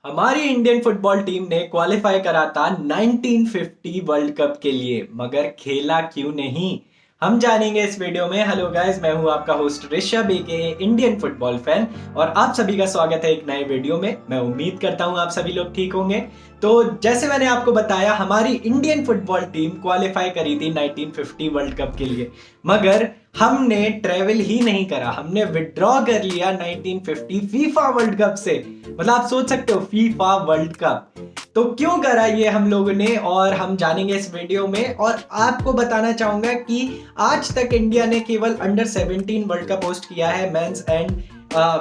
हमारी Indian football team ने qualify करा था 1950 वर्ल्ड कप के लिए, मगर खेला क्यों नहीं? हम जानेंगे इस वीडियो में। हेलो गाइस, मैं हूं आपका होस्ट ऋषभ एके इंडियन फुटबॉल फैन और आप सभी का स्वागत है एक नए वीडियो में। मैं उम्मीद करता हूं आप सभी लोग ठीक होंगे। तो जैसे मैंने आपको बताया, हमारी इंडियन फुटबॉल टीम क्वालिफाई करी थी 1950 वर्ल्ड कप के लिए, मगर हमने ट्रेवल ही नहीं करा। हमने विड्रॉ कर लिया 1950 फीफा वर्ल्ड कप से। मतलब आप सोच सकते हो, फीफा वर्ल्ड कप। तो क्यों करा ये हम लोगों ने, और हम जानेंगे इस वीडियो में। और आपको बताना चाहूंगा कि आज तक इंडिया ने केवल अंडर 17 वर्ल्ड कप होस्ट किया है, मेंस एंड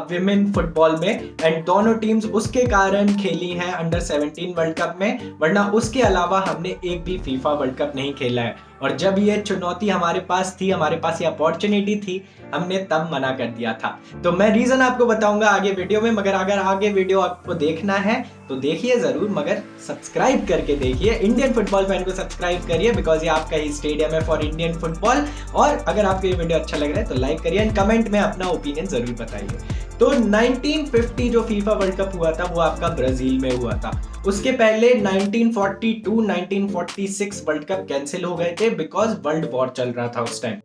विमेन फुटबॉल में, एंड दोनों टीम्स उसके कारण खेली हैं अंडर 17 वर्ल्ड कप में, वरना उसके अलावा हमने एक भी फीफा वर्ल्ड कप नहीं खेला है। और जब ये चुनौती हमारे पास थी, हमारे पास ये अपॉर्चुनिटी थी, हमने तब मना कर दिया था। तो मैं रीजन आपको बताऊंगा आगे वीडियो में, मगर अगर आगे वीडियो आपको देखना है तो देखिए जरूर, मगर सब्सक्राइब करके देखिए। इंडियन फुटबॉल फैन को सब्सक्राइब करिए, बिकॉज ये आपका ही स्टेडियम है फॉर इंडियन फुटबॉल। और अगर आपको ये वीडियो अच्छा लग रहा है तो लाइक करिए एंड कमेंट में अपना ओपिनियन जरूर बताइए। तो 1950 जो फीफा वर्ल्ड कप हुआ था वो आपका ब्राजील में हुआ था। उसके पहले 1942 1946 वर्ल्ड कप कैंसिल हो गए थे बिकॉज वर्ल्ड वॉर चल रहा था उस टाइम।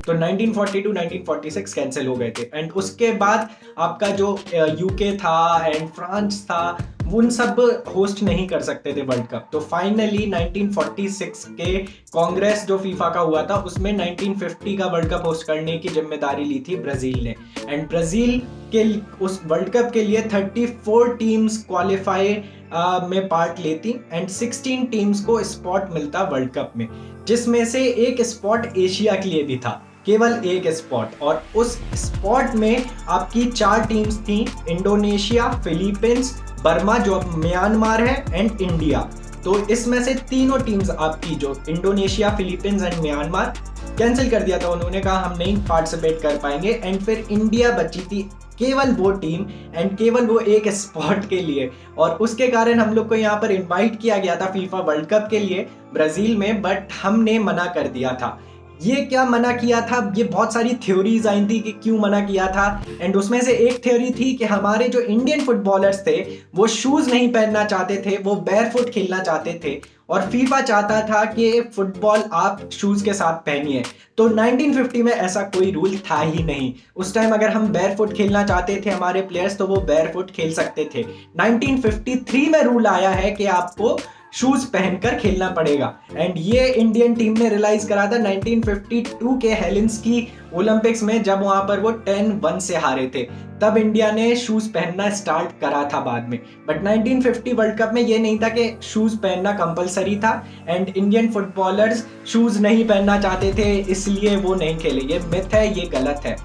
तो 1942 1946 कैंसिल हो गए थे, एंड उसके बाद आपका जो यूके था एंड फ्रांस था, उन सब होस्ट नहीं कर सकते थे वर्ल्ड कप। तो फाइनली 1946 के कांग्रेस जो फीफा का हुआ था, उसमें 1950 का वर्ल्ड कप होस्ट करने की जिम्मेदारी ली थी ब्राजील ने। एंड ब्राजील के उस वर्ल्ड कप के लिए 34 टीम्स क्वालिफाई में पार्ट लेती एंड 16 टीम्स को स्पॉट मिलता वर्ल्ड कप में, जिसमें से एक स्पॉट एशिया के लिए भी था, केवल एक स्पॉट। और उस स्पॉट में आपकी 4 टीम्स थी, इंडोनेशिया, फिलीपींस, बर्मा जो अब म्यांमार है, एंड इंडिया। तो इसमें से तीनों टीम्स आपकी, जो Indonesia, Philippines and Myanmar, cancel कर दिया था। उन्होंने कहा हम नहीं पार्टिसिपेट कर पाएंगे। एंड फिर इंडिया बची थी, केवल वो टीम एंड केवल वो एक स्पॉट के लिए। और उसके कारण हम लोग को यहाँ पर इनवाइट किया गया था फीफा वर्ल्ड कप के लिए ब्राजील में, बट हमने मना कर दिया था। ये क्या मना किया था, ये बहुत सारी थ्योरीज आई थी कि क्यों मना किया था। एंड उसमें से एक थ्योरी थी कि हमारे जो इंडियन फुटबॉलर्स थे वो शूज नहीं पहनना चाहते थे, वो बैरफुट खेलना चाहते थे, और फीफा चाहता था कि फुटबॉल आप शूज के साथ पहनिए। तो 1950 में ऐसा कोई रूल था ही नहीं। उस टाइम अगर हम बैरफुट खेलना चाहते थे हमारे प्लेयर्स, तो वो बैरफुट खेल सकते थे। 1953 में रूल आया है कि आपको शूज पहनकर खेलना पड़ेगा। एंड ये इंडियन टीम ने रियलाइज करा था 1952 के हेलेंस्की ओलंपिक्स में, जब वहां पर वो 10-1 से हारे थे। तब इंडिया ने शूज पहनना स्टार्ट करा था बाद में। बट 1950 वर्ल्ड कप में ये नहीं था कि शूज पहनना कंपलसरी था, एंड इंडियन फुटबॉलर्स शूज नहीं पहनना चाहते थे इसलिए वो नहीं खेले। ये मिथ है, ये गलत है।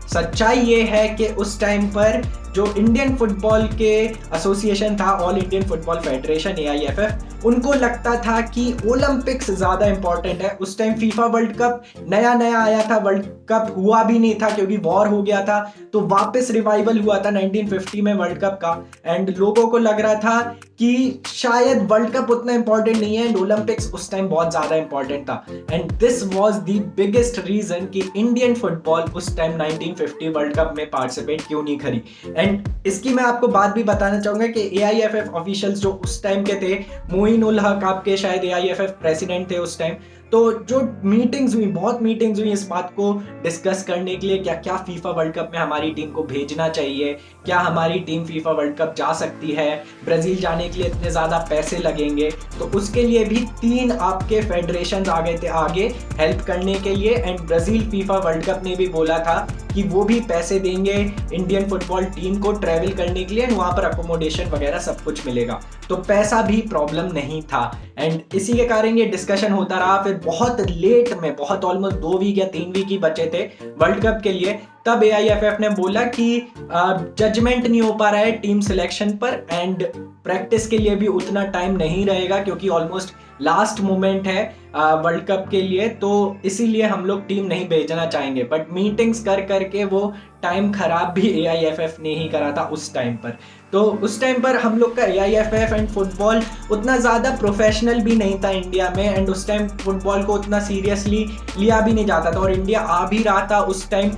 सच्चाई ये है कि उस टाइम पर जो इंडियन फुटबॉल के एसोसिएशन था, all Indian football federation AIFF, उनको लगता था कि ओलंपिक्स ज्यादा इंपॉर्टेंट है। उस टाइम फीफा वर्ल्ड कप नया नया आया था, वर्ल्ड कप हुआ भी नहीं था क्योंकि वॉर हो गया था। तो वापस रिवाइवल हुआ था 1950 में वर्ल्ड कप का, एंड लोगों को लग रहा था कि शायद वर्ल्ड कप उतना इंपॉर्टेंट नहीं है एंड ओलंपिक्स उस टाइम बहुत ज्यादा इंपॉर्टेंट था। And this was the biggest reason कि इंडियन फुटबॉल उस टाइम 1950 वर्ल्ड कप में पार्टिसिपेट क्यों नहीं करी। एंड इसकी मैं आपको बात भी बताना चाहूंगा कि AIFF ऑफिशियल्स जो उस टाइम के थे, मोइन उल हक आपके शायद AIFF प्रेसिडेंट थे उस टाइम। तो जो मीटिंग्स हुई, बहुत मीटिंग्स हुई इस बात को डिस्कस करने के लिए, क्या क्या फीफा वर्ल्ड कप में हमारी टीम को भेजना चाहिए, क्या हमारी टीम फीफा वर्ल्ड कप जा सकती है, ब्राजील जाने के लिए इतने ज़्यादा पैसे लगेंगे। तो उसके लिए भी 3 आपके फेडरेशन आ गए थे आगे हेल्प करने के लिए। And Brazil FIFA World cup ने भी बोला था कि वो भी पैसे देंगे इंडियन फुटबॉल टीम को ट्रैवल करने के लिए, एंड वहाँ पर अकोमोडेशन वगैरह सब कुछ मिलेगा। तो पैसा भी प्रॉब्लम नहीं था, एंड इसी के कारण ये डिस्कशन होता रहा। फिर बहुत लेट में, बहुत ऑलमोस्ट 2 वीक या 3 वीक ही बचे थे वर्ल्ड कप के लिए, तब AIFF ने बोला कि जजमेंट नहीं हो पा रहा है टीम सिलेक्शन पर, एंड प्रैक्टिस के लिए भी उतना टाइम नहीं रहेगा क्योंकि ऑलमोस्ट लास्ट मोमेंट है वर्ल्ड कप के लिए, तो इसीलिए हम लोग टीम नहीं भेजना चाहेंगे। बट मीटिंग्स कर करके वो टाइम खराब भी AIFF ने ही करा था उस टाइम पर। तो उस टाइम पर हम लोग का AIFF एंड फुटबॉल उतना ज़्यादा प्रोफेशनल भी नहीं था इंडिया में, एंड उस टाइम फुटबॉल को उतना सीरियसली लिया भी नहीं जाता था। और इंडिया आ भी रहा था उस टाइम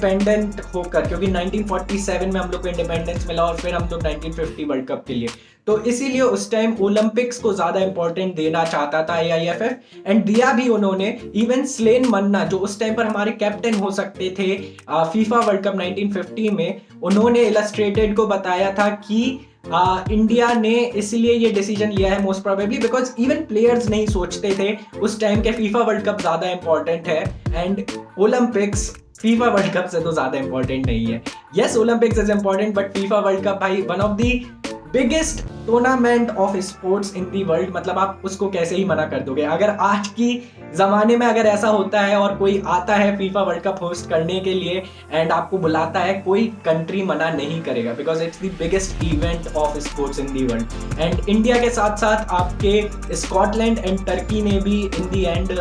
इंडिपेंडेंट होकर, क्योंकि 1947 में हम लोग को इंडिपेंडेंस मिला और फिर हम लोग 1950 वर्ल्ड कप के लिए, तो इसीलिए उस टाइम ओलंपिक्स को ज्यादा इंपॉर्टेंट देना चाहता था AIFF, एंड दिया भी उन्होंने। इवन स्लेन मन्ना जो उस टाइम पर हमारे कैप्टन हो सकते थे फीफा वर्ल्ड कप 1950 में, उन्होंने इलस्ट्रेटेड को बताया था कि इंडिया ने इसलिए ये डिसीजन लिया है most probably because even players नहीं सोचते थे उस टाइम के फीफा वर्ल्ड कप ज्यादा इंपॉर्टेंट है, and Olympics FIFA World Cup से तो ज्यादा इंपॉर्टेंट नहीं है। Yes, Olympics is important, but FIFA World Cup भाई one of the biggest tournament of sports in the world, मतलब आप उसको कैसे ही मना कर दोगे। अगर आज की जमाने में अगर ऐसा होता है और कोई आता है फीफा वर्ल्ड कप होस्ट करने के लिए एंड आपको बुलाता है, कोई कंट्री मना नहीं करेगा because it's the biggest event of sports in the world. And India के साथ साथ आपके स्कॉटलैंड एंड टर्की ने भी इन दी एंड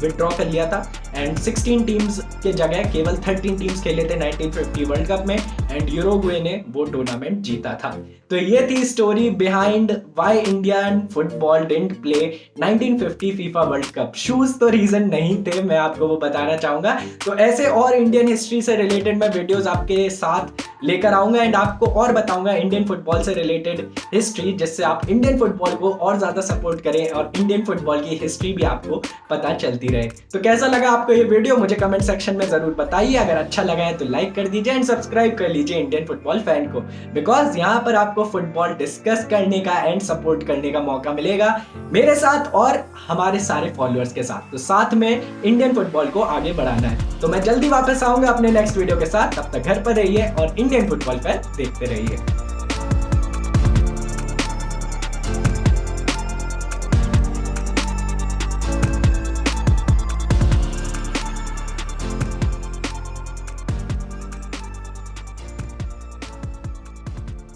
विड्रॉ कर लिया था, एंड 16 टीम्स के जगह केवल 13 टीम्स खेले थे 1950 वर्ल्ड कप में, एंड यूरुग्वे ने वो टूर्नामेंट जीता था। तो ये थी story behind why Indian football didn't play 1950 FIFA World cup. Shoes तो रीजन नहीं थे, मैं आपको वो बताना चाहूंगा। तो ऐसे और इंडियन हिस्ट्री से रिलेटेड मैं वीडियोस आपके साथ लेकर आऊंगा एंड आपको और बताऊंगा इंडियन फुटबॉल से रिलेटेड हिस्ट्री, जिससे आप इंडियन फुटबॉल को और ज्यादा सपोर्ट करें और इंडियन फुटबॉल की हिस्ट्री भी आपको पता चलती रहे। तो कैसा लगा आपको ये वीडियो मुझे कमेंट सेक्शन में जरूर बताइए। अगर अच्छा लगा है तो लाइक कर दीजिए एंड सब्सक्राइब कर लीजिए इंडियन फुटबॉल फैन को, बिकॉज यहाँ पर आपको फुटबॉल डिस्कस करने का एंड सपोर्ट करने का मौका मिलेगा मेरे साथ और हमारे सारे फॉलोअर्स के साथ। तो साथ में इंडियन फुटबॉल को आगे बढ़ाना है। तो मैं जल्दी वापस आऊंगा अपने नेक्स्ट वीडियो के साथ, तब तक घर पर रहिए और इंडियन फुटबॉल फैन देखते रहिए।